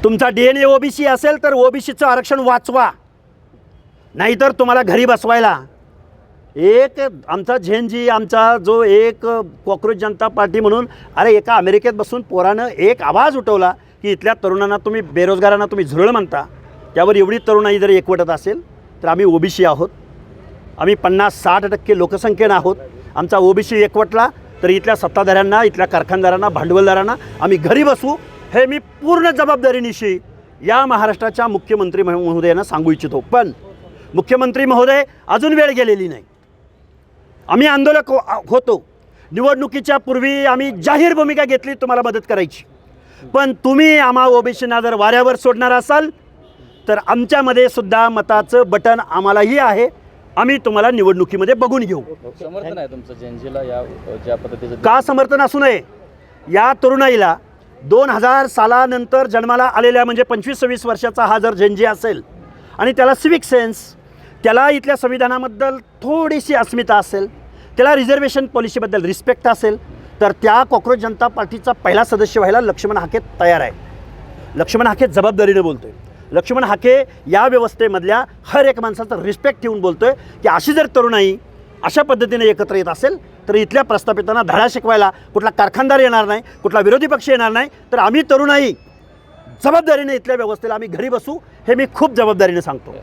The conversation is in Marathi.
तुमचा DNA OBC असेल तर OBCचं आरक्षण वाचवा, नाहीतर तुम्हाला घरी बसवायला. एक आमचा झेनजी, आमचा जो एक कॉक्रोच जनता पार्टी म्हणून, अरे एका अमेरिकेत बसून पोरानं एक आवाज उठवला की इथल्या तरुणांना तुम्ही, बेरोजगारांना तुम्ही झुरळ म्हणता. त्यावर एवढी तरुणाई जर एकवटत असेल तर आम्ही OBC आहोत, आम्ही 50-60% लोकसंख्येनं आहोत. आमचा OBC एकवटला तर इथल्या सत्ताधाऱ्यांना, इथल्या कारखानदारांना, भांडवलदारांना आम्ही घरी बसू, हे मी पूर्ण जबाबदारीनिशी या महाराष्ट्राच्या मुख्यमंत्री महोदयांना सांगू इच्छितो. पण मुख्यमंत्री महोदय, अजून वेळ गेलेली नाही. आम्ही आंदोलक होतो, निवडणुकीच्या पूर्वी आम्ही जाहीर भूमिका घेतली तुम्हाला मदत करायची. पण तुम्ही आम्हा OBCना जर वाऱ्यावर सोडणार असाल तर आमच्यामध्ये सुद्धा मताचं बटन आम्हालाही आहे. आम्ही तुम्हाला निवडणुकीमध्ये बघून घेऊ. समर्थन आहे तुमचं जेनजीला या ज्या पद्धतीचं? का समर्थन असू नये? या तरुणाईला 2000 सालानंतर जन्माला आलेल्या, म्हणजे 25-26 वर्षाचा हा जर जेनजी असेल आणि त्याला सिविक सेन्स, त्याला इथल्या संविधानाबद्दल थोडीशी अस्मिता असेल, त्याला रिझर्वेशन पॉलिसीबद्दल रिस्पेक्ट असेल, तर त्या कॉक्रोच जनता पार्टीचा पहिला सदस्य व्हायला लक्ष्मण हाके तयार आहे. लक्ष्मण हाके जबाबदारीने बोलतोय. लक्ष्मण हाके या व्यवस्थेमधल्या हर एक माणसाचा रिस्पेक्ट ठेवून बोलतोय की अशी जर तरुणाई अशा पद्धतीने एकत्र येत असेल तर इथल्या प्रस्थापितांना धडा शिकवायला कुठला कारखानदार येणार नाही, कुठला विरोधी पक्ष येणार नाही. तर आम्ही तरुणाई जबाबदारीने इथल्या व्यवस्थेला आम्ही घरी बसू, हे मी खूप जबाबदारीने सांगतो.